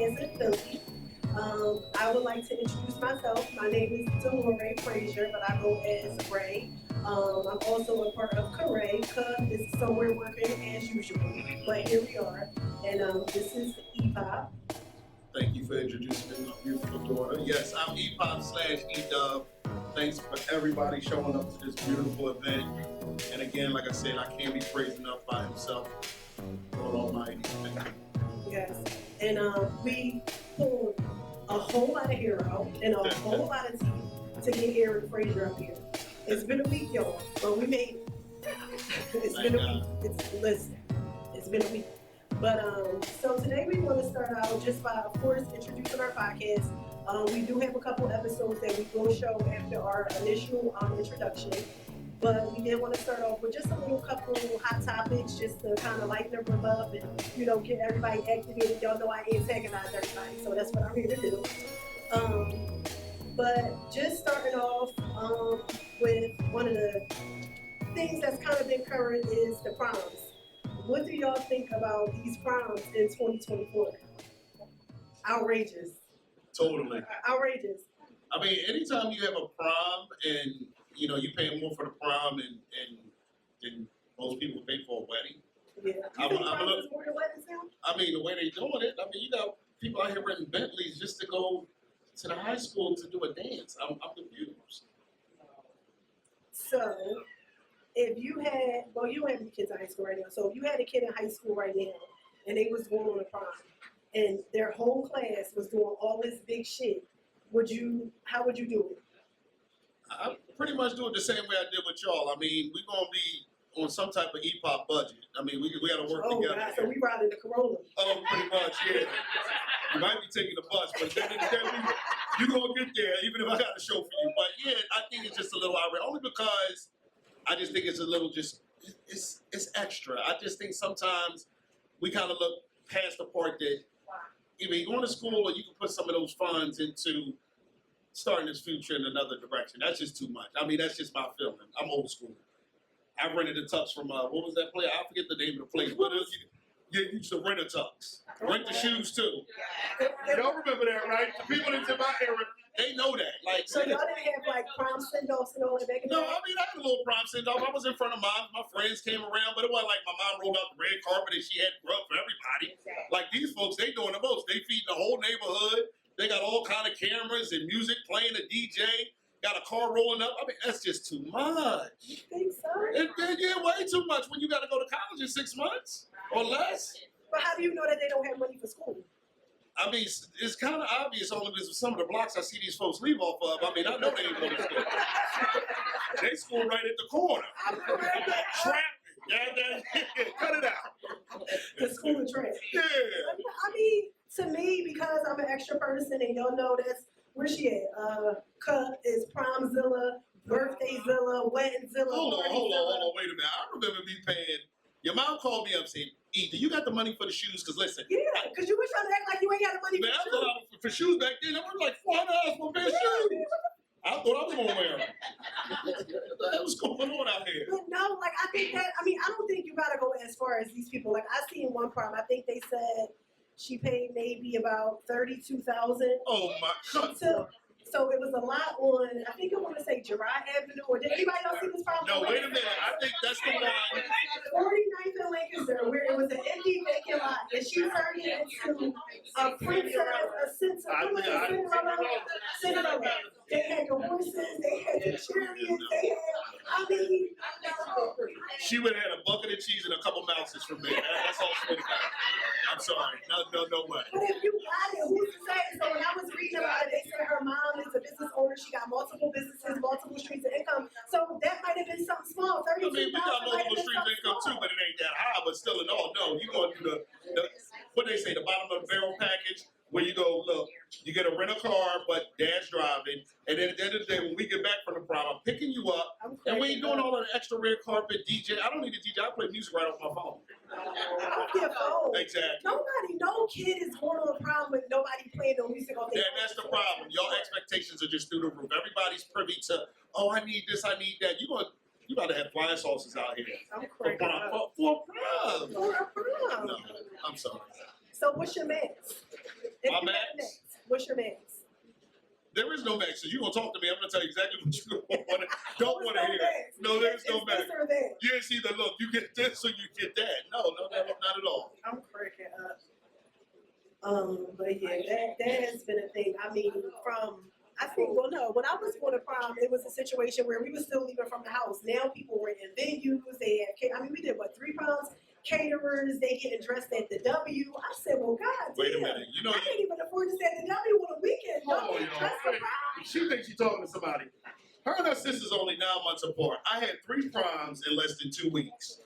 podcast in Philly. I would like to introduce myself. My name is Delore Frazier, but I go as Ray. I'm also a part of Corray. Is somewhere working as usual, but here we are. And this is EPOP. Thank you for introducing me, my beautiful daughter. Yes, I'm EPOP/EDub. Thanks for everybody showing up to this beautiful event. And again, like I said, I can't be praised enough by himself. Lord Almighty. Yes. And we pulled a whole lot of hero and a whole lot of tea to get Eric Frazier up here. It's been a week, y'all, but we made it. It's been a week. It's been a week. But so today we want to start out just by, of course, introducing our podcast. We do have a couple episodes that we will show after our initial introduction. But we did want to start off with just a little couple hot topics just to kind of lighten everyone up and, you know, get everybody activated. Y'all know I antagonize everybody, so that's what I'm here to do. But just starting off with one of the things that's kind of been current is the proms. What do y'all think about these proms in 2024? Outrageous. Totally. Outrageous. I mean, anytime you have a prom and, you know, you pay more for the prom and most people pay for a wedding. Yeah. I mean, the way they doing it, I mean, you got people out here renting Bentleys just to go to the high school to do a dance. I'm confused. So, if you had, well, you don't have any kids in high school right now. So if you had a kid in high school right now and they was going on a prom and their whole class was doing all this big shit, how would you do it? I pretty much do it the same way I did with y'all. I mean, we're going to be on some type of EPOP budget. I mean, we got to work together. God, so we riding the Corolla. Oh, pretty much, yeah. You might be taking the bus, but you're going to get there even if I got a show for you. But yeah, I think it's just a little outrageous. Only because I just think it's a little it's extra. I just think sometimes we kind of look past the part that either you're going to school or you can put some of those funds into starting this future in another direction. That's just too much. I mean, that's just my feeling. I'm old school. I rented a tux from, what was that place? I forget the name of the place. But you used to rent a tux. Rent the shoes, too. Y'all remember that, right? The people that's in my era, they know that. Like, so y'all didn't have, like, prom send-offs and all that back in the day? No, I mean, I had a little prom send-off. I was in front of mine. My friends came around, but it wasn't like my mom rolled out the red carpet and she had grub for everybody. Like, these folks, they doing the most. They feeding the whole neighborhood. They got all kind of cameras and music playing, a DJ. Got a car rolling up. I mean, that's just too much. You think so? Yeah, way too much when you got to go to college in 6 months or less. But how do you know that they don't have money for school? I mean, it's kind of obvious only because some of the blocks I see these folks leave off of. I mean, I know they ain't going to school. They school right at the corner. Traffic. Yeah, cut it out. The school of traffic. Yeah. I mean, to me, because I'm an extra person and y'all know that's where she at? Cut is Promzilla, Birthdayzilla, Weddingzilla. Hold on, wait a minute. I remember me paying. Your mom called me up saying, E, do you got the money for the shoes? Because listen. Yeah, because you were trying to act like you ain't got the money for the shoes. For shoes back then, I was like $400 for a pair of shoes. I thought I was going to wear them. What the hell was going on out here? But no, like, I think that, I mean, I don't think you got to go as far as these people. Like, I seen one prom, I think they said she paid maybe about $32,000. Oh, my God. So it was a lot on, I think I want to say Girard Avenue, or did anybody else see this prom? No, wait a minute. I think that's the one. 49th and Lancaster, where it was an empty vacant lot, and she turned it into a princess, a Cinderella. They had the horses, they had the chariots, they had, I mean, she would have had a bucket of cheese and a couple mouses from me. That's all she would have got. I'm sorry. No way. But if you got it, who's to say? So when I was reading about it, they said her mom is a business owner. She got multiple businesses, multiple streams of income. So that might have been something small. I mean, we got multiple streams of income too, but it ain't that high. But still, in all, no, you're going to do the what they say, the bottom of the barrel package. Where you go, look, you get a rental car, but dad's driving, and then at the end of the day, when we get back from the prom, I'm picking you up, and we ain't doing all of the extra red carpet DJ. I don't need a DJ. I play music right off my phone. Off your phone. Exactly. No kid is going on a prom with nobody playing no music on their phone. That's the problem. Y'all expectations are just through the roof. Everybody's privy to, oh, I need this, I need that. You about to have flying sauces out here. I'm crazy. For prom. For a prom. No, I'm sorry. So what's your max? My My You got a max? What's your max? There is no max. So you gonna talk to me? I'm gonna tell you exactly what you don't want to hear. Max. No, there's no max. This or that. Yeah, it's either look, you get this or you get that. No, not at all. I'm cracking up. But yeah, that has been a thing. I mean, when I was going to prom, it was a situation where we were still leaving from the house. Now people were in venues. We did 3 proms, caterers, they getting dressed at the W. I said, well, God Wait damn, a minute. You know, I can't even afford to stay at the W on a weekend. hold on, Dress for prom. she thinks she's talking to somebody. Her and her sister's only 9 months apart. I had 3 proms in less than 2 weeks.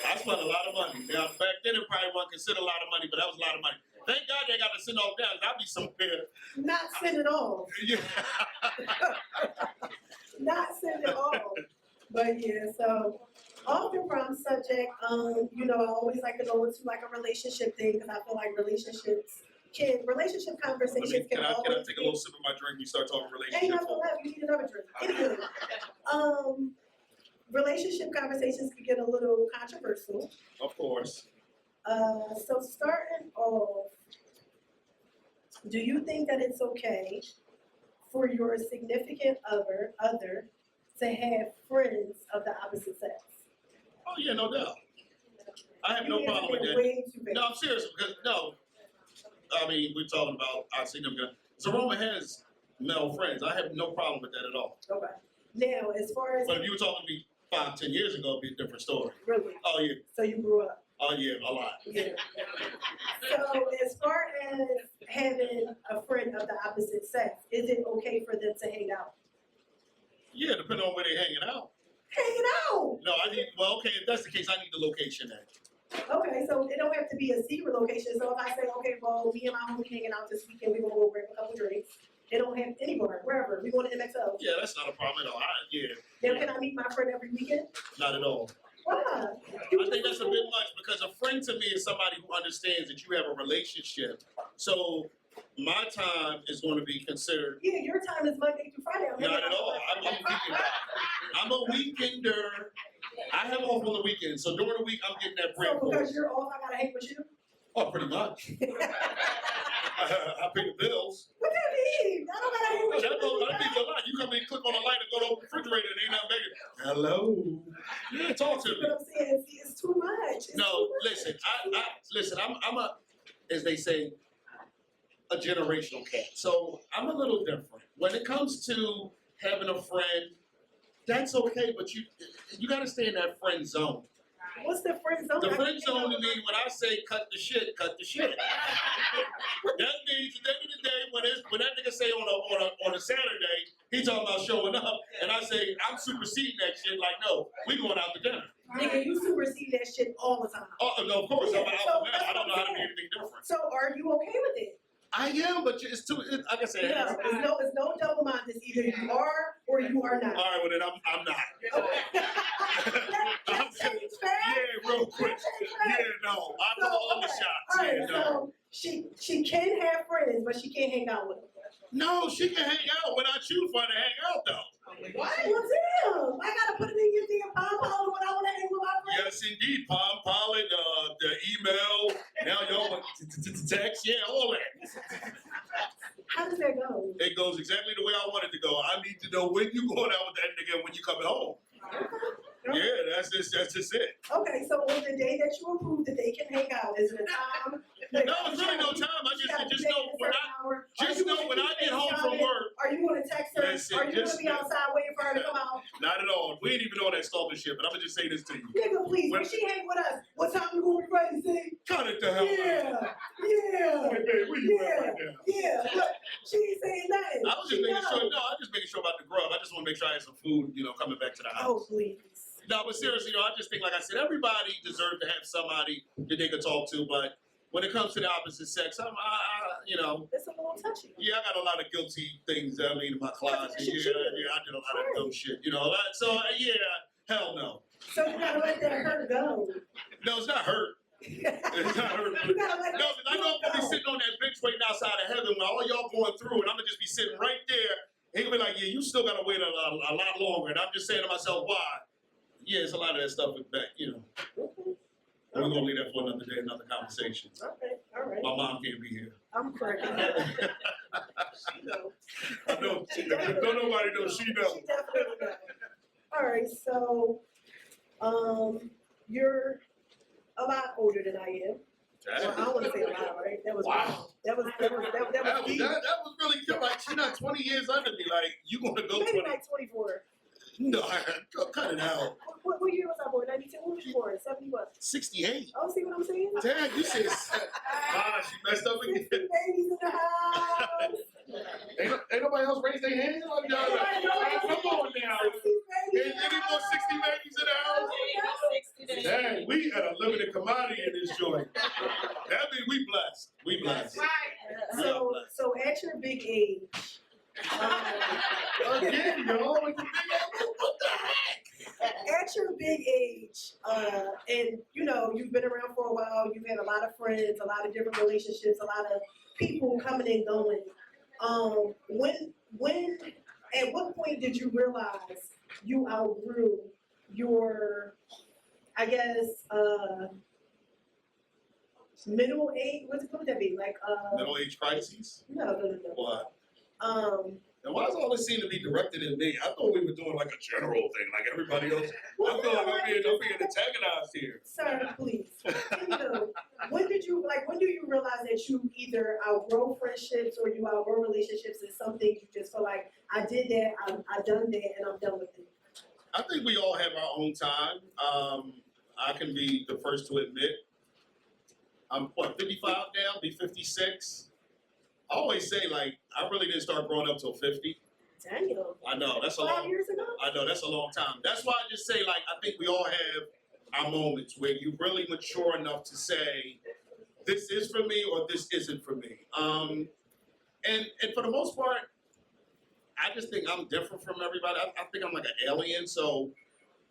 I spent a lot of money. Now, back then, it probably wasn't considered a lot of money, but that was a lot of money. Thank God they got to send off down. I'd be somewhere. Not sending off. Yeah. Not sending off. But yeah, so off the prom subject, I always like to go into like a relationship thing because I feel like relationship conversations Can I always take a little sip of my drink? We start talking Ain't relationships. nothing left. You need another drink. Anywho, relationship conversations can get a little controversial. Of course. So starting off, do you think that it's okay for your significant other to have friends of the opposite sex? Oh yeah, no doubt. I have no problem with that. Way too big. No, I'm serious because I mean, we're talking about our significant. Zaroma has male friends. I have no problem with that at all. Okay. Now, as far as But if you were talking to me 5-10 years ago, it'd be a different story. really, Oh yeah. so you grew up. Oh yeah, a lot. Yeah. So as far as having a friend of the opposite sex, is it okay for them to hang out? Yeah, depending on where they're hanging out. Hanging out. No, okay, if that's the case, I need the location then. Okay, so it don't have to be a secret location. So if I say, okay, well, me and my homie hanging out this weekend, we're gonna go grab a couple drinks. It don't have anywhere, wherever. We going to MXO. Yeah, that's not a problem at all. Now, can I meet my friend every weekend? Not at all. Why? I think that's a bit much because a friend to me is somebody who understands that you have a relationship. So my time is going to be considered. Yeah, your time is Monday through Friday. Not at all. I'm a weekend guy. I'm a weekender. I have off on the weekend, so during the week I'm getting that break. So because you're off, I gotta hang with you? Oh, pretty much. I pay the bills. What that mean? I don't gotta hang with you. That means a lot. You come in, click on a light, and go to the refrigerator, and ain't nothing bigger. Hello. Yeah, talk to me. What I'm saying, see, it's too much. Listen. I'm a, as they say, a generational cat. So I'm a little different. When it comes to having a friend, that's okay, but you got to stay in that friend zone. What's the friend zone? The friend zone to me, when I say cut the shit. That means at the end of the day, when that nigga say on a Saturday, he talking about showing up, and I say I'm superseding that shit. Like, no, we going out to dinner. Nigga, you supersede that shit all the time. Oh no, of course. Yeah, I don't know how to be anything different. So are you okay with it? I am, but it's too. Like I said, No, it's no double minded. Either you are or you are not. All right, well then I'm not. Okay. Yeah, real quick. Yeah, no, I know all the shots. All right, Yeah, no. so she can have friends, but she can't hang out with them. No, she can hang out when I choose for her to hang out, though. What? Well, damn. I gotta put it in your damn pom pom when I want to hang with my friends. Yes, indeed. Palm Pollen, the email, now y'all text, yeah, all that. How does that go? It goes exactly the way I want it to go. I need to know when you going out with that nigga and when you coming home. Okay. Yeah, that's just it. Okay, so on the day that you approve that they can hang out, is it a time? No, it's really no time. I just know when I get home from work. Are you going to text her? Listen, Are you going to be outside waiting for her to come out? Not at all. We ain't even on that stalking shit, but I'm gonna just say this to you. Nigga, please, when she hang with us, what time you going to be ready to see? Cut it the hell out. Yeah. Wait, babe, where you at right now? Yeah, look, she ain't saying nothing. I was just making sure. No, I'm just making sure about the grub. I just want to make sure I had some food, coming back to the house. Oh, please. No, but seriously, I just think, like I said, everybody deserves to have somebody that they could talk to. But when it comes to the opposite sex, It's a little touchy. Yeah, I got a lot of guilty things. In my closet. Yeah, I did a lot of dumb shit. So hell no. So you gotta let that hurt go. No, it's not hurt. It's not hurt. You gotta let No, because I know I'm gonna be sitting on that bench waiting outside of heaven while all y'all going through, and I'm gonna just be sitting right there. He'll be like, yeah, you still gotta wait a lot longer. And I'm just saying to myself, why? Yeah, it's a lot of that stuff with back, We're gonna leave that for another day, another conversation. Okay, all right. My mom can't be here. I'm correct. She knows. I know. Don't nobody know. She knows. She definitely knows. All right, so you're a lot older than I am. Well, I don't want to say a lot, right? That was wow. That was deep. That was really like she's not 20 years under me. Like you gonna go Maybe 20? like 24. No, cut it out. What year was I born? 92? What was you born? 70 what? 68. Oh, see what I'm saying? Dad, you said she messed up again. 60 babies in the house. Ain't nobody else raised their hand? Come on now. Ain't any more 60 babies in the house? Dang, we had a limited commodity in this joint. That means we blessed. We blessed. So at your big age, again, yo, it's a big age. What the heck? At your big age, and you know, you've been around for a while, you've had a lot of friends, a lot of different relationships, a lot of people coming and going. When, at what point did you realize you outgrew your, I guess, middle age? What would that be? Like middle age crises? No. What? And why does all this seem to be directed at me? I thought we were doing like a general thing, like everybody else. I feel like I'm being antagonized here. Sir, please. When do you realize that you either outgrow friendships or you outgrow relationships, and some things you just feel like, I did that, I've done that, and I'm done with it? I think we all have our own time. I can be the first to admit, I'm 55 now, be 56. I always say, like, I really didn't start growing up till 50. Damn. I know, that's a 5 years ago? I know, that's a long time. That's why I just say, like, I think we all have our moments where you really mature enough to say, this is for me or this isn't for me. And for the most part, I just think I'm different from everybody. I think I'm like an alien, so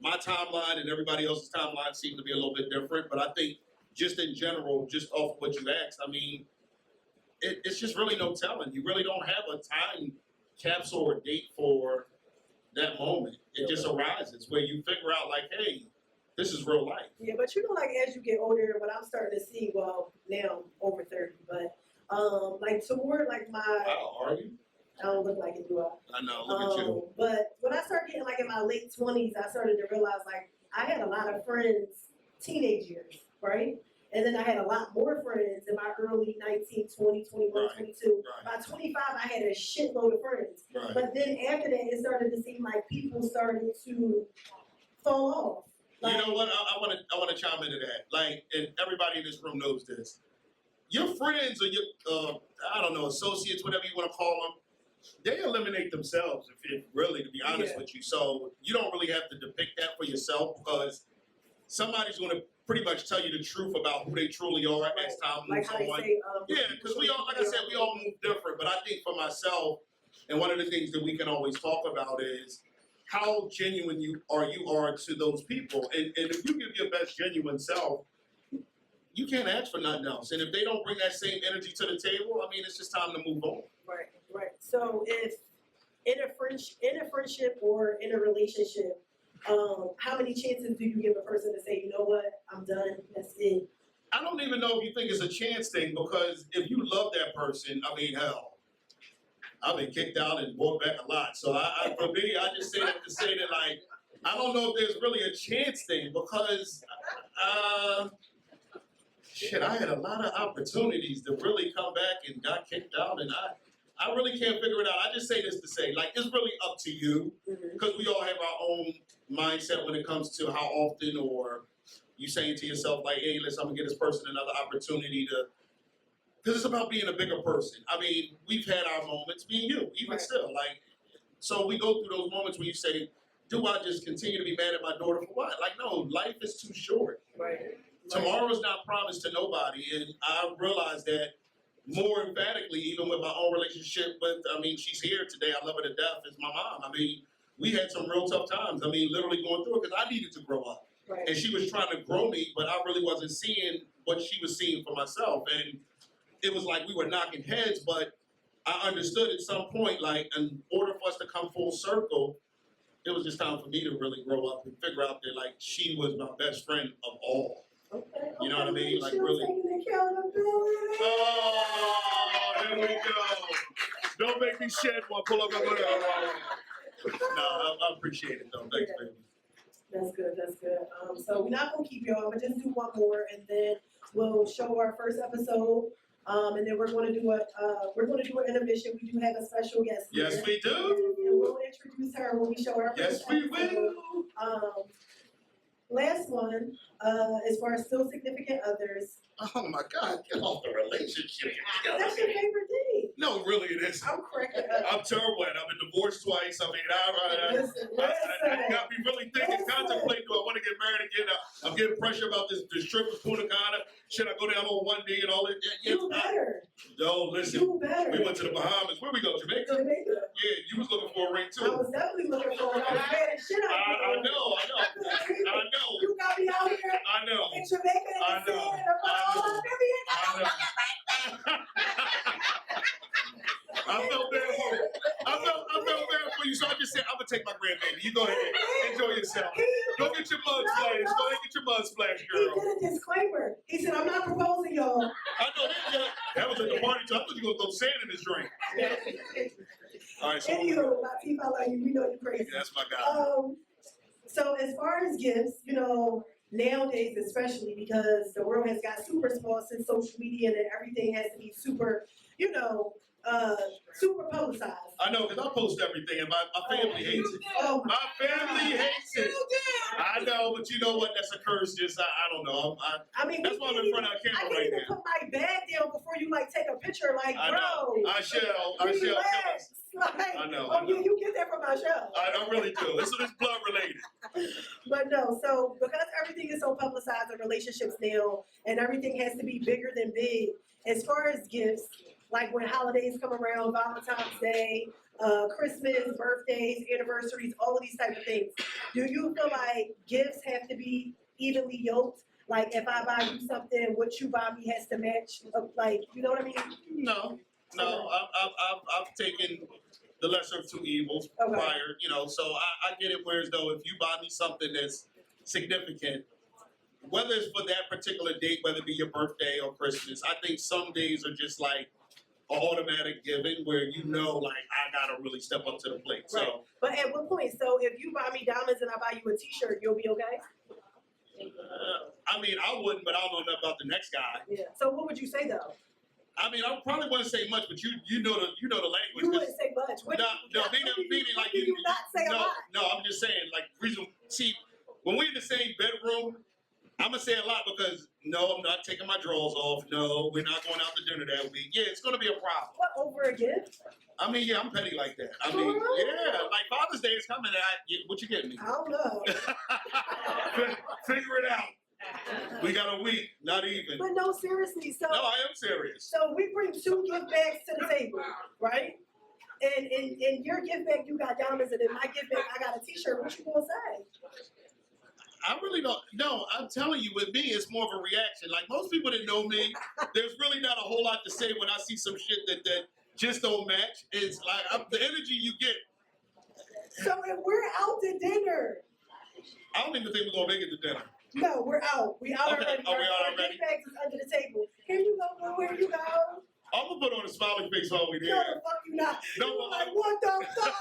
my timeline and everybody else's timeline seem to be a little bit different. But I think just in general, just off what you asked, I mean, it's just really no telling. You really don't have a time capsule or date for that moment. It just arises where you figure out, like, hey, this is real life. Yeah, but you know, like, as you get older, what I'm starting to see, well, now I'm over 30, but like toward like my... How are you? I don't look like it, do I? I know, look at you. But when I started getting like in my late 20s, I started to realize like I had a lot of friends teenage years, right? And then I had a lot more friends in my early 19, 20, 21, Right. 22. Right. By 25, I had a shitload of friends. Right. But then after that, it started to seem like people started to fall off. Like, you know what? I want to chime into that. Like, and everybody in this room knows this. Your friends or your, I don't know, associates, whatever you want to call them, they eliminate themselves, if really, to be honest with you. So you don't really have to depict that for yourself because somebody's going to pretty much tell you the truth about who they truly are as time moves on. Yeah, because we all, like I said, we all move different. But I think for myself, and one of the things that we can always talk about is how genuine you are to those people. And if you give your best genuine self, you can't ask for nothing else. And if they don't bring that same energy to the table, I mean, it's just time to move on. Right. So if in a friendship or in a relationship, how many chances do you give a person to say, you know what, I'm done, that's it? I don't even know if you think it's a chance thing because if you love that person, I mean, hell, I've been kicked out and brought back a lot. So for me, I just say that to say that, like, I don't know if there's really a chance thing because, I had a lot of opportunities to really come back and got kicked out, and I really can't figure it out. I just say this to say, like, it's really up to you because we all have our own mindset when it comes to how often or you saying to yourself, like, hey, listen, I'm going to give this person another opportunity to, because it's about being a bigger person. I mean, we've had our moments, being you, even still. Like, so we go through those moments where you say, do I just continue to be mad at my daughter for what? Like, no, life is too short. Right. Tomorrow's not promised to nobody. And I realized that more emphatically, even with my own relationship with, I mean, she's here today. I love her to death. It's my mom. I mean, we had some real tough times. I mean, literally going through it because I needed to grow up. Right. And she was trying to grow me, but I really wasn't seeing what she was seeing for myself. And it was like we were knocking heads, but I understood at some point, like, in order for us to come full circle, it was just time for me to really grow up and figure out that, like, she was my best friend of all. Okay. You know what I mean? Like She'll really. taking accountability. Oh, here we go. Don't make me shed one. Pull up. No, I appreciate it though. Thanks, baby. That's good. That's good. So we're not gonna keep y'all. We're just do one more, and then we'll show our first episode. And then we're going to do an intermission. We do have a special guest. Yes, here. we do. And we'll introduce her when we show her. Yes, we will. Last one, as far as still significant others. Oh my God, get off the relationship. That's your favorite thing. No, really, it isn't. I'm cracking up. I'm terrible at it. I've been divorced twice. I mean, I got me really thinking, contemplating, do I want to get married again? I'm getting pressure about this trip to Punta Cana. Should I go down on one day and all that? You better. No, listen. You better. We went to the Bahamas. Where we go? Jamaica? Yeah, you was looking for a ring too. I was definitely looking for it. I was mad as shit out I know. You got me out here. I know. In Jamaica and I know. I felt bad for you. I felt bad for you, so I just said, I'm gonna take my grandbaby. You go ahead, enjoy yourself. Go get your mud splashed. Go ahead and get your mud splashed, girl. He did a disclaimer. He said, I'm not proposing, y'all. I know that was at the party too. I thought you were gonna throw sand in his drink. All right, so Anywho, Latif, I love you. We know you're crazy. that's my guy. So as far as gifts, nowadays especially because the world has got super small since social media and everything has to be super, super publicized. I know, because I post everything and my family hates it. Oh, My family hates it. I know, but you know what? That's a curse. Just, I don't know. I mean, that's why I'm in front of a I camera can't right even now. put my bag down before you take a picture. Like, I bro, know. I shall. relax. Like, I know. Oh, you get that from my show. I really do. It's blood related. But no, so because everything is so publicized in relationships now, and everything has to be bigger than big, as far as gifts, like when holidays come around, Valentine's Day, Christmas, birthdays, anniversaries, all of these type of things, do you feel like gifts have to be evenly yoked? Like if I buy you something, what you buy me has to match? Like, you know what I mean? No. I've taken the lesser of two evils prior, so I get it. Whereas though, if you buy me something that's significant, whether it's for that particular date, whether it be your birthday or Christmas, I think some days are just like an automatic given where I gotta really step up to the plate. Right. So, but at what point? So if you buy me diamonds and I buy you a T-shirt, you'll be okay? I mean, I wouldn't, but I don't know enough about the next guy. Yeah. So what would you say though? I mean, I probably wouldn't say much, but you know the language. You wouldn't say much. Meaning like you not say a lot. No, I'm just saying see, when we're in the same bedroom, I'm gonna say a lot because no, I'm not taking my drawers off. No, we're not going out to dinner that week. Yeah, it's gonna be a problem. What, over a gift? I mean, yeah, I'm petty like that. I mean, yeah, like Father's Day is coming. What you getting me? I don't know. Figure it out. We got a week, not even. But no, seriously. So no, I am serious. So we bring 2 gift bags to the table, right? And in your gift bag, you got diamonds, and in my gift bag, I got a T-shirt. What you gonna say? I really don't. No, I'm telling you, with me, it's more of a reaction. Like most people that know me, there's really not a whole lot to say when I see some shit that just don't match. It's like the energy you get. So if we're out to dinner, I don't even think we're gonna make it to dinner. No, we're out. We out already. Oh, we out Our already? gift bags is under the table. Here you go, where you go? I'm gonna put on a smiling face while we there. No, the fuck you not. No, You like, what the fuck?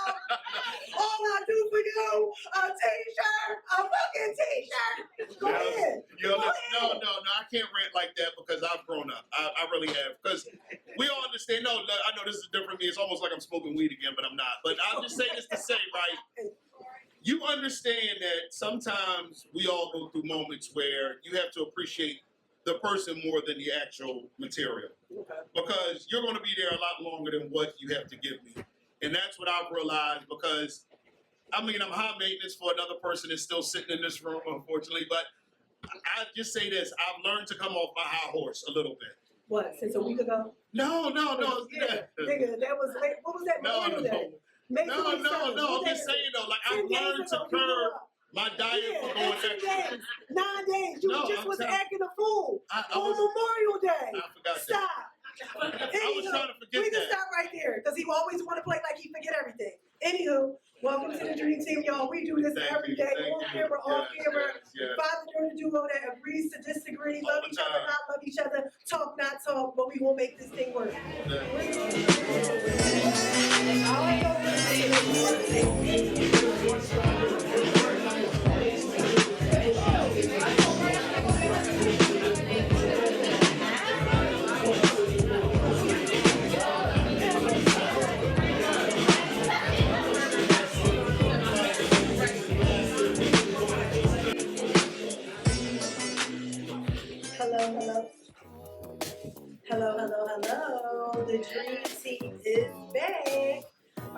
All I do for you, a T-shirt, a fucking T-shirt. Go ahead. No, I can't rant like that because I've grown up. I really have. Because we all understand. No, I know this is different for me. It's almost like I'm smoking weed again, but I'm not. But I'll just say this to say, right? You understand that sometimes we all go through moments where you have to appreciate the person more than the actual material. Okay. Because you're going to be there a lot longer than what you have to give me. And that's what I've realized because, I mean, I'm high maintenance for another person that's still sitting in this room, unfortunately. But I just say this, I've learned to come off my high horse a little bit. What, since a week ago? No. Yeah, nigga, that was, what was that? No. I'm just saying though, like I've learned to curb my diet for going extra. 9 days. You just was acting a fool on Memorial Day. I forgot Stop. that. I was trying to forget we can that. stop right there because he always want to play like he forget everything. Anywho, welcome to the Dream Team, y'all. We do this every day, on camera, off camera. Father during the duo that agrees to disagree. talk, not talk, but we gonna make this thing work. Hello, hello. Hello, hello, hello. The dream team is back.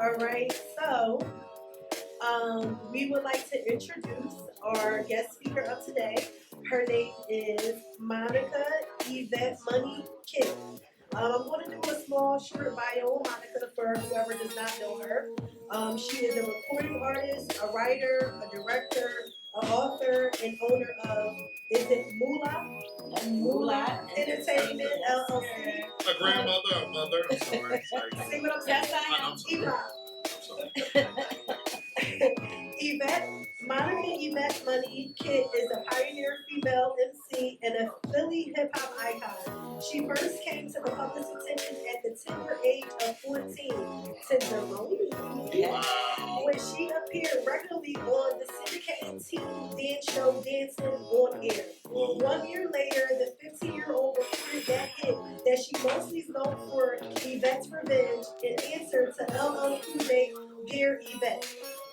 All right, so we would like to introduce our guest speaker of today. Her name is Monica Evette Money Kitt. I'm going to do a small short bio on Monica for whoever does not know her. She is a recording artist, a writer, a director, an author, and owner of, is it Moolah Entertainment LLC? A grandmother, a mother. I'm sorry. See what I'm saying? EPOP. Monica Evette Money Kitt is a pioneer female MC and a Philly hip hop icon. She first came to the public's attention at the tender age of 14, when she appeared regularly on the syndicated teen dance show Dancing on Air. 1 year later, the 15-year-old recorded that hit that she mostly is known for, Evette's Revenge, in answer to LL Cool J, Dear Evette.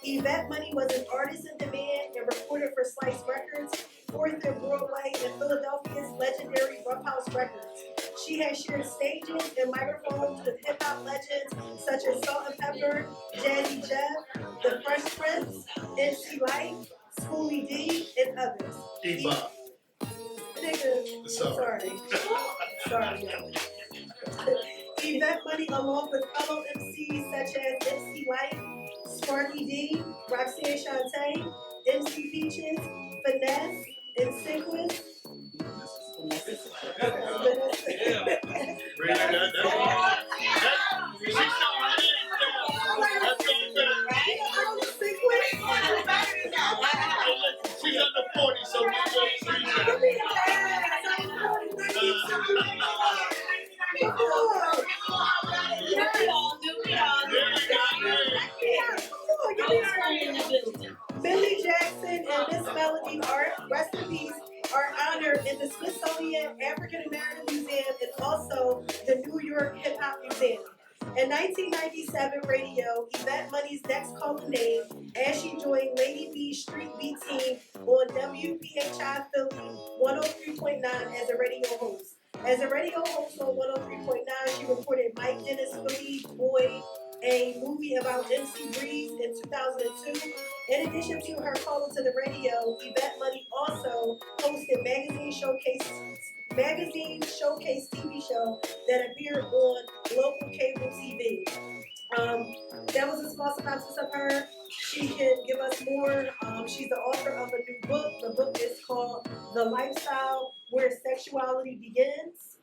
Evette Money was an artist in demand and recorded for Slice Records, 4th and Broadway, and Philadelphia's legendary Rough House Records. She has shared stages and microphones with hip-hop legends such as Salt and Pepper, Jazzy Jeff, The Fresh Prince, MC Light, Schoolie D, and others. EPOP. Nigga, sorry. Sorry, yo. Evette Money, along with fellow MCs such as MC Light, Sparky D, Roxanne Shante, MC Peaches, Finesse, and Sequence. She's under 40, so we Billy Jackson and Miss Melody Art, rest in peace, are honored in the Smithsonian African American Museum and also the New York Hip Hop Museum. In 1997 radio, Evette Money's next called name as she joined Lady B's Street Beat team on WPHI Philly 103.9 as a radio host. As a radio host on 103.9, she recorded Mike Dennis' Philly Boy, a movie about MC Breeze in 2002. In addition to her call to the radio, Evette Money also hosted Magazine Showcase TV show that appeared on local cable TV. That was a small synopsis of her. She can give us more. She's the author of a new book. The book is called The Lifestyle Where Sexuality Begins.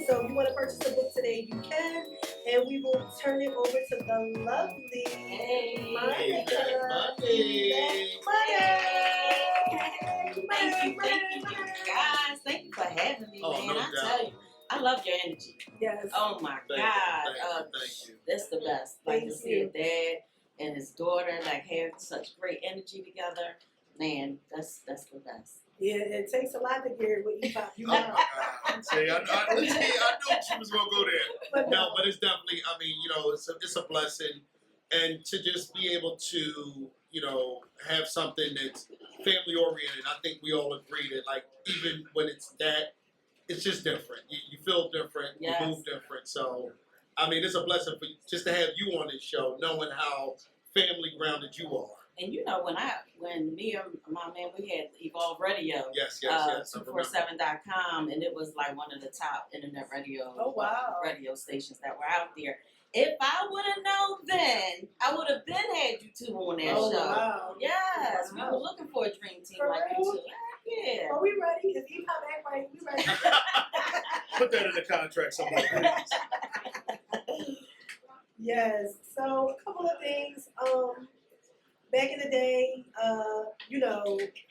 So if you want to purchase the book today, you can. And we will turn it over to the lovely Monica. Thank you, guys. Thank you for having me, man. I tell you, I love your energy. Yes. Oh my God. Thank you. That's the best. Like to see a dad and his daughter like have such great energy together. Man, that's the best. Yeah, it takes a lot to get with EPOP. You know. Oh my God. See, I knew she was gonna go there. No, but it's definitely. I mean, it's a blessing, and to just be able to, have something that's family oriented. I think we all agree that, like, even when it's that, it's just different. You feel different. Yes. You move different. So, I mean, it's a blessing for just to have you on this show, knowing how family grounded you are. And when me and my man, we had Evolve Radio. Yes. 247.com, and it was like one of the top internet radio radio stations that were out there. If I would have known then, I would have been had you two on that show. Wow. Yes, we were looking for a dream team like you two. Yeah. Are we ready? If EPOP act right, we ready. Put that in the contract somewhere, please. Yes. So a couple of things. Back in the day,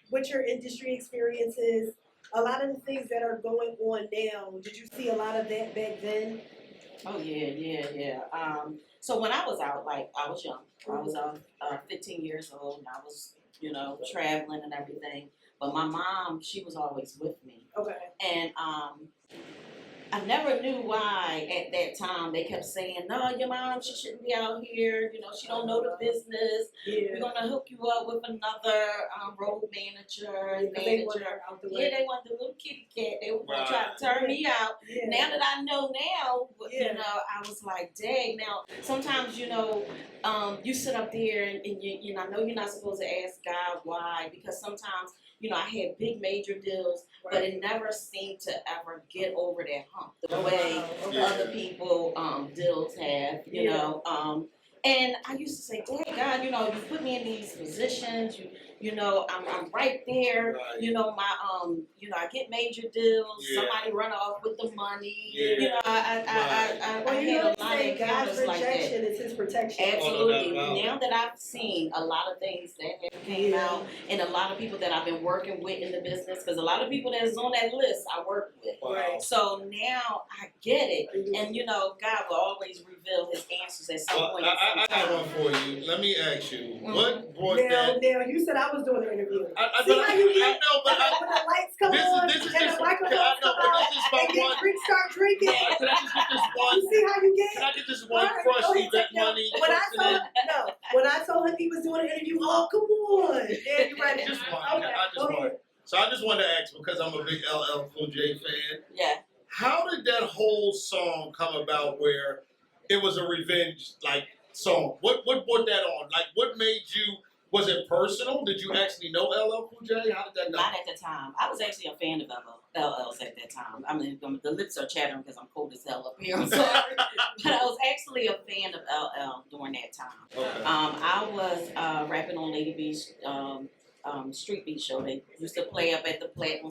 what your industry experiences, a lot of the things that are going on now, did you see a lot of that back then? Oh yeah. So when I was out, like I was young. I was 15 years old, and I was, traveling and everything. But my mom, she was always with me. Okay. And I never knew why at that time they kept saying, "No, your mom, she shouldn't be out here. She don't know the business. Yeah. We're gonna hook you up with another road manager and manager." They want the little kitty cat. They were gonna try to turn me out. Yeah. Now that I know now, I was like, dang. Now sometimes you sit up there and I know you're not supposed to ask God why, because sometimes I had big major deals, but it never seemed to ever get over that hump the way other people deals have, and I used to say, dang God, you put me in these positions, I'm right there, I get major deals, somebody run off with the money, I had a lot of encounters like that. Is his protection. Absolutely. Now that I've seen a lot of things that have came out, and a lot of people that I've been working with in the business, because a lot of people that's on that list I work with. Right. So now I get it, and God will always reveal His answers at some point. I got one for you. Let me ask you, what brought that? Now you said I was doing the interview. I know, but when the lights come on this is and just, the microphone come out and start drinking. Can I just get this one? You see how you get? Can I get this one crushed Evette Money? When I told him he was doing an interview, come on. Yeah, you ready? Just one. Okay, I just one. So I just wanted to ask, because I'm a big LL Cool J fan. Yeah. How did that whole song come about where it was a revenge song? What brought that on? What made you? Was it personal? Did you actually know LL Cool J? How did that go? Not at the time. I was actually a fan of LL's at that time. I mean, the lips are chattering because I'm cold as hell up here. I'm sorry. But I was actually a fan of LL during that time. Okay. I was rapping on Lady B's Street Beat show. They used to play up at the Plat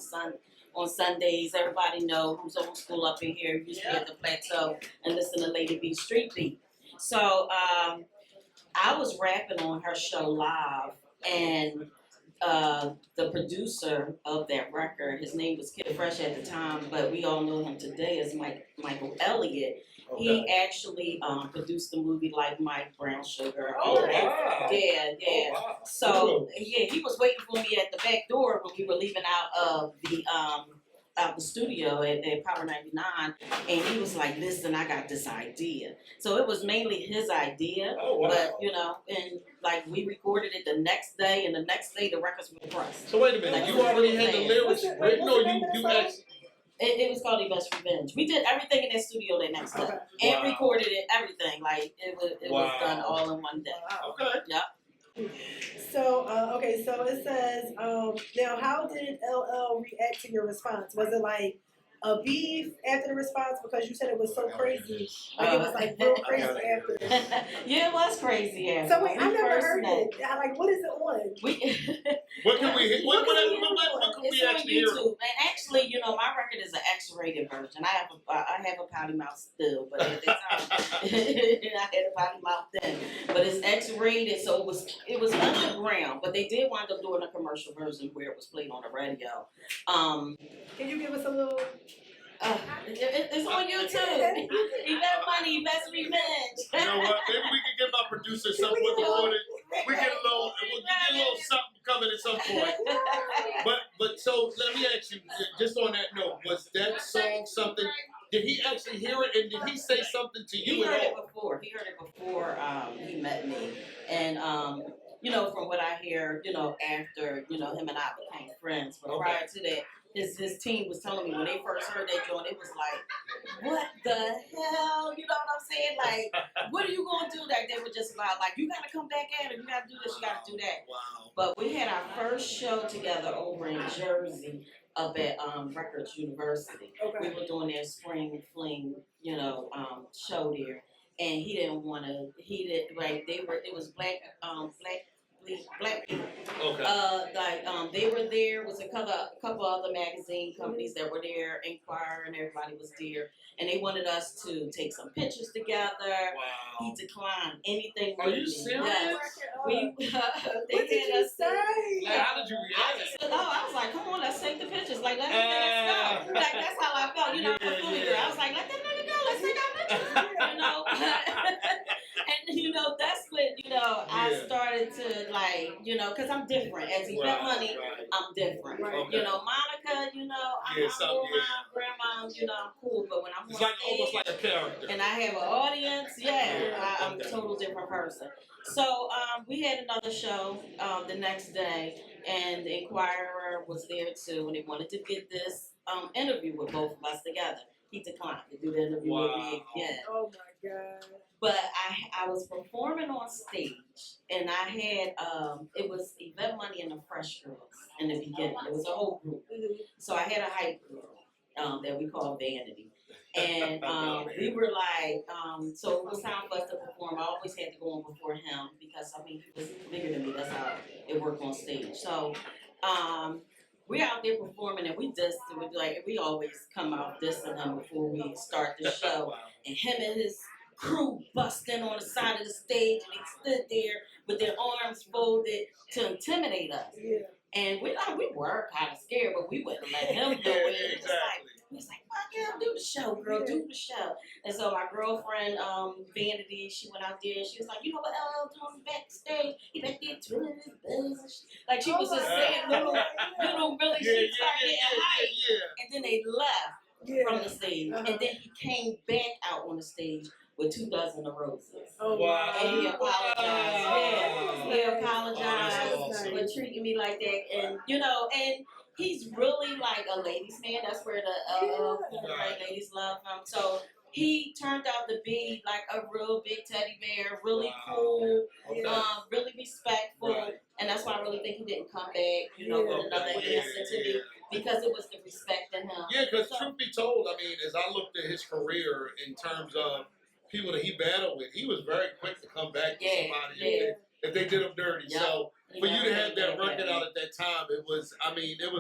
on Sundays. Everybody know who's OldSkool up in here used to be at the Plateau and listen to Lady B's Street Beat. So I was rapping on her show live, and the producer of that record, his name was Kitt Fresh at the time, but we all know him today as Michael Elliott. Okay. He actually produced the movie like Mike Brown Sugar. Oh, wow. Yeah. Oh, wow. So, he was waiting for me at the back door when we were leaving out of the studio at Power 99, and he was like, listen, I got this idea. So it was mainly his idea, but and we recorded it the next day, and the next day the records were pressed. So wait a minute, you already had the lyrics written, or you actually? It was called Evette's Revenge. We did everything in that studio that next day, and recorded it, everything. It was done all in one day. Okay. Yep. So, so it says, now how did LL react to your response? Was it like a beef after the response because you said it was so crazy? It was real crazy after. Yeah, it was crazy after. So wait, I never heard it. What is it on? What can we actually hear? YouTube. And actually, my record is an X-rated version. I have a potty mouth still, but at the time I had a potty mouth then. But it's X-rated, so it was underground. But they did wind up doing a commercial version where it was played on the radio. Can you give us a little? It's on YouTube. Evette Money, Evette Revenge. You know what? Maybe we can get my producer something with the footage. We'll get a little something coming at some point. But so let me ask you, just on that note, was that song something? Did he actually hear it, and did he say something to you at all? He heard it before he met me, and from what I hear, after him and I became friends, but prior to that. His team was telling me when they first heard that joint, it was like, what the hell? You know what I'm saying? Like, what are you going to do? They were just about like, you got to come back at it. You got to do this. You got to do that. Wow. But we had our first show together over in Jersey up at Rutgers University. Okay. We were doing their spring fling, show there. And he didn't want to, it was black black people. Okay. They were there. Was a couple other magazine companies that were there. Inquirer and everybody was there, and they wanted us to take some pictures together. Wow. He declined anything. Are you serious? Yes. They What did had you us say? Like, how did you react? I was like, come on, let's take the pictures. Like, let's go. Like, that's how I felt. You know, I'm a Philly girl. I was like, let that nigga go. Let's take our pictures. You know. And you know, that's when I started to like, because I'm different. As Evette Money, I'm different. Right. Okay. You know, Monica, I'm around grandma, I'm cool. But when I'm it's on like stage, almost like a character. and I have an audience, I'm a total different person. So we had another show the next day, and the Inquirer was there too, and they wanted to get this interview with both of us together. He declined to do the interview with me again. Oh my God. But I was performing on stage, and I had it was Evette Money and the Fresh Girls in the beginning. It was a whole group. So I had a hype girl that we called Vanity. And we were like, so it was time for us to perform. I always had to go on before him because, he was bigger than me. That's how it worked on stage. So we're out there performing, and we always come out dissing him before we start the show. And him and his crew busting on the side of the stage, and they stood there with their arms folded to intimidate us. Yeah. And we were kind of scared, but we wouldn't let him do it. Exactly. He was like, fuck yeah, do the show, girl, do the show. And so my girlfriend, Vanity, she went out there and she was like, you know what LL doing backstage? He back there twirling his business. Like she was just saying little really she started getting hype. And then they left from the stage. And then he came back out on the stage with 2 dozen of roses. Oh, wow. And he apologized. He apologized for treating me like that. And, and he's really like a ladies' man. That's where the ladies love him. So he turned out to be like a real big teddy bear, really cool, really respectful. Right. And that's why I really think he didn't come back, with another answer to me. Because it was the respect in him. Yeah, because truth be told, as I looked at his career in terms of people that he battled with, he was very quick to come back to somebody if they did him dirty. Yep. So for you to have that record out at that time, it was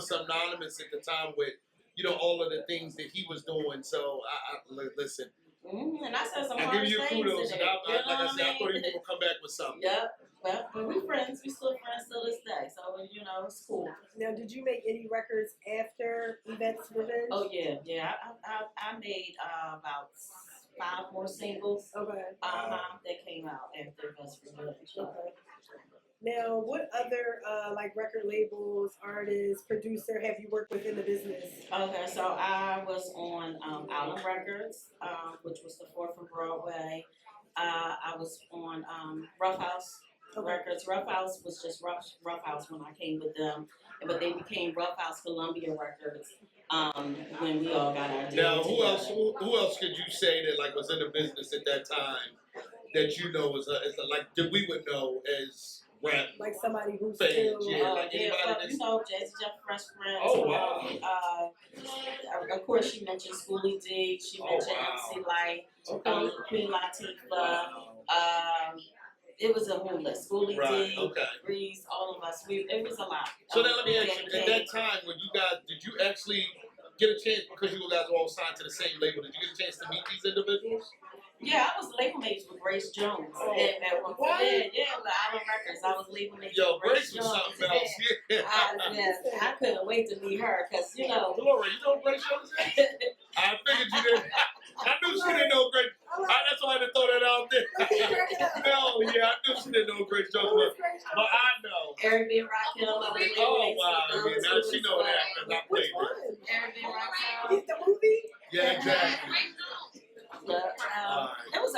synonymous at the time with, all of the things that he was doing. So I listen. And I said some I hard give you things kudos. in And it. I thought he was going to come back with something. Yep. But we're friends. We still friends till this day. So, it's cool. Now, did you make any records after Evette's Revenge? Oh, yeah. I made about 5 more singles that came out after Evette's Revenge. Okay. Now, what other record labels, artists, producer have you worked with in the business? Okay, so I was on Island Records, which was the 4th from Broadway. I was on Rough House Records. Rough House was just Rough House when I came with them, but they became Rough House Columbia Records when we all got our deal. Now, who else could you say that was in the business at that time that that we would know as rap? Like somebody who's fans, still Jazzy Jeff Fresh Prince. Oh wow. Of course, she mentioned Schoolie D. She mentioned MC Light, Queen Latifah. It was a whole list. Schoolie D, Breeze, all of us. It was a lot. So now let me ask you, at that time when you guys, did you actually get a chance, because you guys were all signed to the same label, did you get a chance to meet these individuals? Yeah, I was label mates with Grace Jones. At one point. Yeah, with Island Records. I was label mates with Grace Jones. Was something else. I couldn't wait to meet her because, Gloria, you know who Grace Jones is? I figured you did. I knew she didn't know Grace. That's why I had to throw that out there. I knew she didn't know Grace Jones was. But I know. Eric B. Rakim. Wow. Yeah, now she know that because I played it. Eric B. Rakim. The movie? Yeah, exactly. It was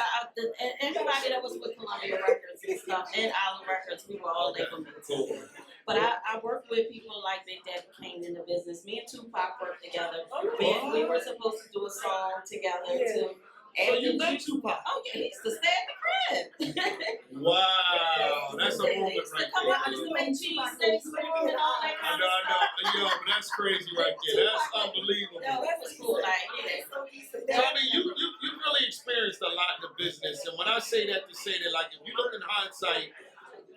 everybody that was with Columbia Records and stuff, and Island Records, we were all label mates. Cool. But I worked with people like Big Daddy Kane in the business. Me and Tupac worked together. We were supposed to do a song together too. So you met Tupac? Oh yeah, he used to stay at the crib. Wow, that's a movement right there. Come on, to make cheese steaks and all that kind of stuff. Yo, but that's crazy right there. That's unbelievable. No, it was cool. So you really experienced a lot in the business, and when I say that, to say that, if you look in hindsight,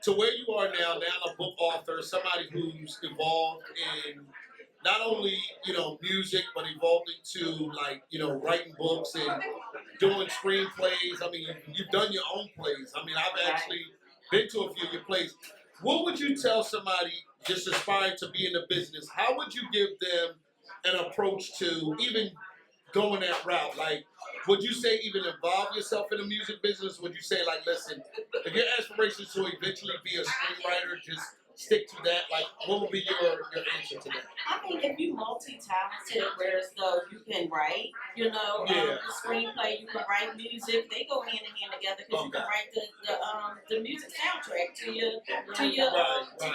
to where you are now a book author, somebody who's involved in not only, music, but evolved into writing books and doing screenplays. I mean, you've done your own plays. I mean, I've actually been to a few of your plays. What would you tell somebody just aspiring to be in the business? How would you give them an approach to even going that route? Like, would you say even involve yourself in the music business? Would you say, like, listen, if your aspiration is to eventually be a screenwriter, just stick to that? Like, what would be your answer to that? I mean, if you multi-talented, whereas though you can write, the screenplay, you can write music, they go hand in hand together because you can write the music soundtrack to your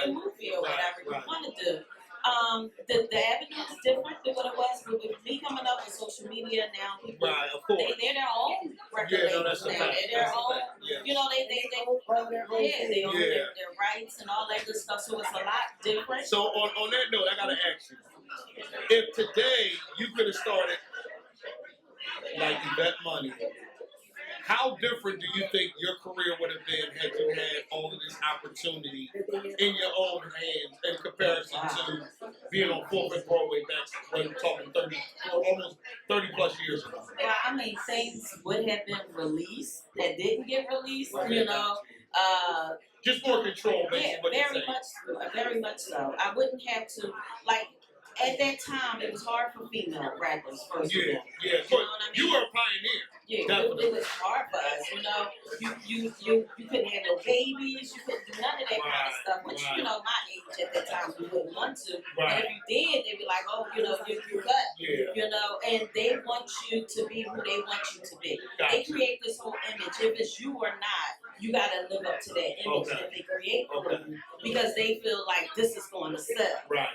movie or whatever you want to do. The avenue is different than what it was with me coming up with social media now. People, they're their own record labels now. They're their own, they own their rights and all that good stuff. So it's a lot different. So on that note, I gotta ask you, if today you could have started like Evette Money, how different do you think your career would have been had you had all of this opportunity in your own hands in comparison to being on 4th Broadway back when we're talking almost 30 plus years ago? Yeah, I mean, things would have been released that didn't get released, Just more control, basically. Yeah, very much so. I wouldn't have to, at that time, it was hard for female rappers, first of all. Yeah, you know what I mean? You were a pioneer. Yeah, it was hard for us, You couldn't have no babies, you couldn't do none of that kind of stuff, which, my age at that time, we wouldn't want to. But if you did, they'd be like, oh, you're cut, and they want you to be who they want you to be. Gotcha. They create this whole image. If it's you or not, you got to live up to that image that they create for you because they feel like this is going to sell. Right.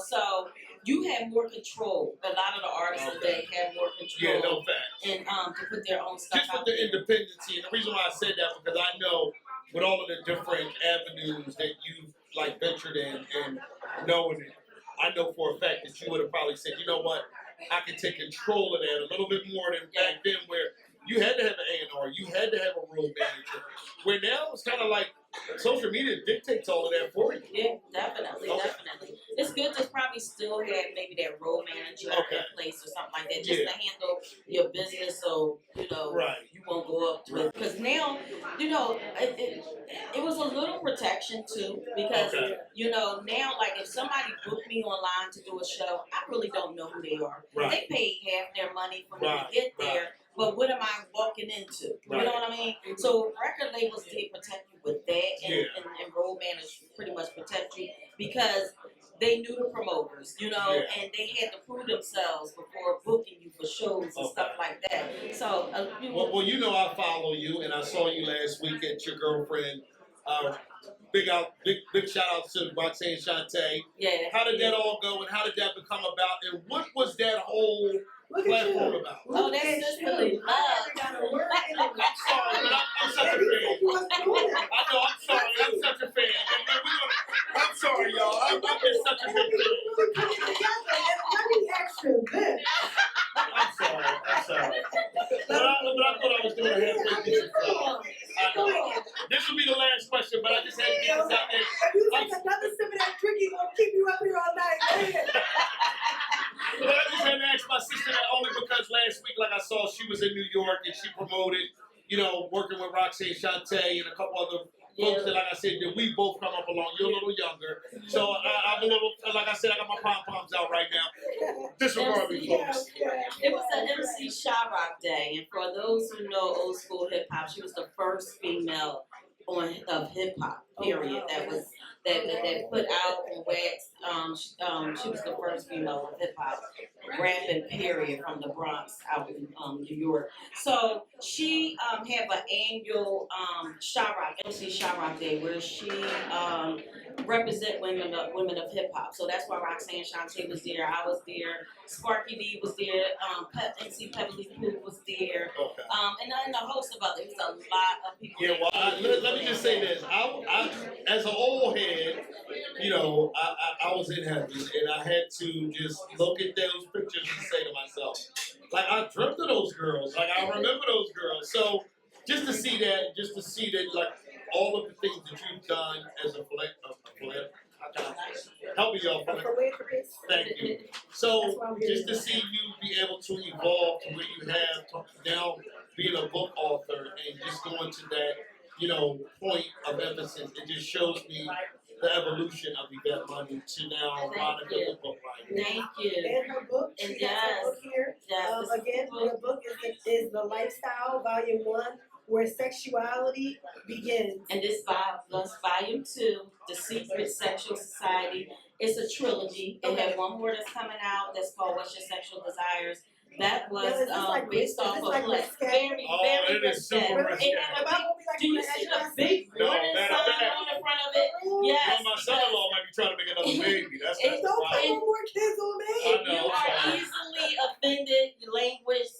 So you have more control. A lot of the artists today have more control. Yeah, no facts. And to put their own stuff just out with the independency. And the reason why I said that because I know with all of the different avenues that you've ventured in and knowing it, I know for a fact that you would have probably said, you know what, I can take control of that a little bit more than back then where you had to have an A&R, you had to have a road manager. Where now it's kind of like social media dictates all of that for you. Yeah, definitely. It's good to probably still have maybe that road manager in place or something like that, just to handle your business so, you won't go up to it. Because now, it was a little protection too, because, now, like if somebody booked me online to do a show, I really don't know who they are. They paid half their money for me to get there. But what am I walking into? You know what I mean? So record labels did protect you with that, and road managers pretty much protect you because they knew the promoters, and they had to prove themselves before booking you for shows and stuff like that. So, I follow you, and I saw you last week at your girlfriend. Big shout out to Roxanne Shante. Yeah. How did that all go, and how did that become about, and what was that whole platform about? Oh, that's sisterly love. I'm sorry, but I'm such a fan. I know, I'm sorry, I'm such a fan. I'm sorry, y'all. I'm just such a big fan. I'm sorry. But I thought I was doing a halfway decent job. I know. This will be the last question, but I just had to get this out there. If you take another sip of that drink, he's gonna keep you up here all night. But I just had to ask my sister that only because last week, like I saw, she was in New York and she promoted, working with Roxanne Shante and a couple other folks that, like I said, that we both come up along. You're a little younger. So I'm a little, like I said, I got my pom-poms out right now. Disregard me, folks. It was an MC Shyrock Day, and for those who know old school hip hop, she was the first female of hip hop, period. That put out and waxed. She was the first female of hip hop rapping, period, from the Bronx out in New York. So she have an annual MC Shyrock Day, where she represent women of hip hop. So that's why Roxanne Shante was there. I was there. Sparky D was there. MC Pebbly Pooh was there. And a host of others. It was a lot of people. Yeah, well, let me just say this. I as an old head, I was in heaven, and I had to just look at those pictures and say to myself, like, I dreamt of those girls. Like, I remember those girls. So just to see that, like, all of the things that you've done as a help me, y'all. Thank you. So just to see you be able to evolve to where you have to now being a book author and just going to that, point of emphasis, it just shows me the evolution of Evette Money to now Monica the book writer. Thank you. And her book, she has her book here. Again, the book is The Lifestyle, Volume 1, Where Sexuality Begins. And this plus Volume 2, Deceitful Sexual Society. It's a trilogy. It had one more that's coming out that's called What's Your Sexual Desires. That was based off of very it is super risque. Do you see the big warning sign on the front of it? Yes. My son-in-law might be trying to make another baby. That's don't put more kids on me. You are easily offended, language,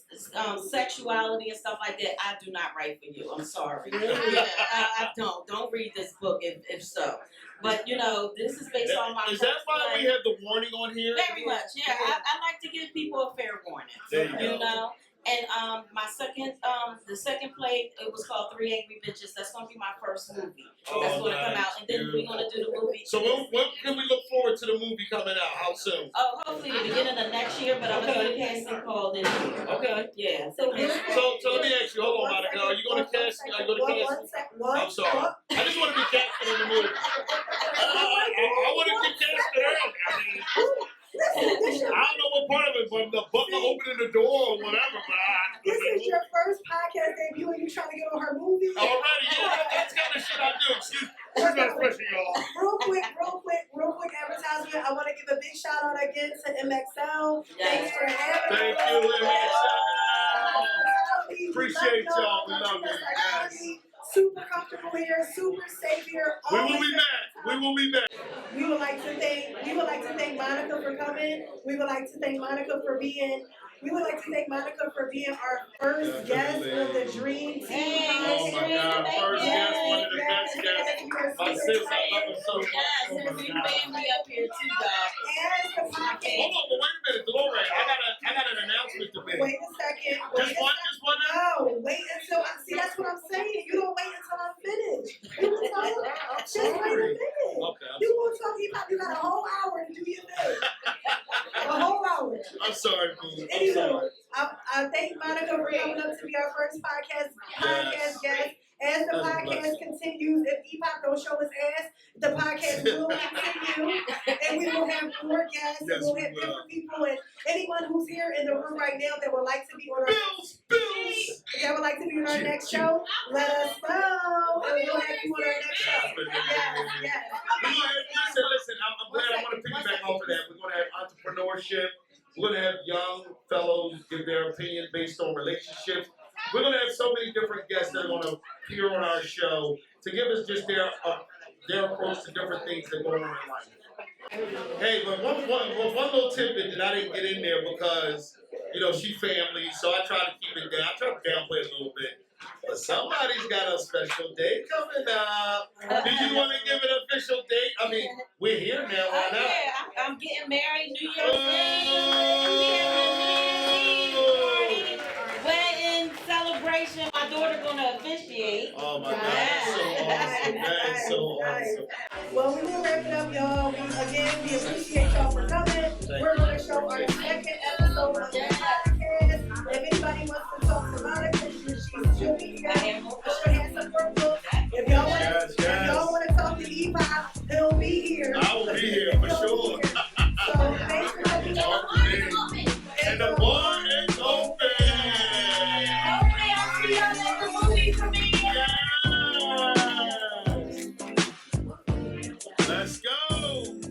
sexuality and stuff like that. I do not write for you. I'm sorry. I don't. Don't read this book if so. But this is based on my. Is that why we have the warning on here? Very much, yeah. I like to give people a fair warning. There you go. And my the second play, it was called 3 Angry Bitches. That's gonna be my first movie. That's gonna come out, and then we're gonna do the movie. So when can we look forward to the movie coming out? How soon? Oh, hopefully the beginning of next year. But I'm gonna do the casting call this year. Okay. Yeah. So let me ask you. Hold on, Monica. Are you gonna cast? Are you gonna cast? I'm sorry. I just want to be casted in the movie. I want to get casted early. I don't know what part of it, but the butler opening the door or whatever. But this is your first podcast debut, and you trying to get on her movie? Already, that's kind of shit I do. Excuse my expression, y'all. Real quick advertisement. I want to give a big shout out again to MXL. Yes. Thanks for having us. Thank you, MXL. Appreciate y'all. We love you. Yes. Super comfortable here, super safe here. We will be back. We would like to thank Monica for coming. We would like to thank Monica for being our first guest of the Dream Team. Oh my God, first guest, one of the best guests. My sis, I love her so much. Yes, we family up here too, dog. Hold on, but wait a minute, Glory. I got an announcement to make. Wait a second. Just one now? No, wait until that's what I'm saying. You don't wait until I'm finished. Just wait a minute. Okay. You want to talk EPOP? You got a whole hour to do your thing. A whole hour. I'm sorry, boo. Anyway, I thank Monica for coming up to be our first podcast guest. As the podcast continues, if EPOP don't show his ass, the podcast will continue, and we will have more guests, and we'll have different people, and anyone who's here in the room right now that would like to be on our next show, let us know, and we'll have you on our next show. Yes. Listen, I'm glad I want to piggyback off of that. We're going to have entrepreneurship. We're going to have young fellows give their opinion based on relationships. We're going to have so many different guests that are going to appear on our show to give us just their approach to different things that go on in life. Hey, but one little tidbit that I didn't get in there because, she family, so I try to keep it down. I try to downplay it a little bit. But somebody's got a special date coming up. Do you want to give an official date? I mean, we're here now. Why not? Yeah, I'm getting married New Year's Eve. Wedding celebration. My daughter gonna officiate. Oh my God, that's so awesome. That is so awesome. Well, we will wrap it up, y'all. We appreciate y'all for coming. We're gonna show our second episode of the podcast. If anybody wants to talk to Monica, she'll be here. She'll have some workbooks. If y'all want to talk to EPOP, he'll be here. I will be here for sure. So thanks for coming. And the bar is open. Hopefully I'll see y'all at the movie premiere. Yes. Let's go.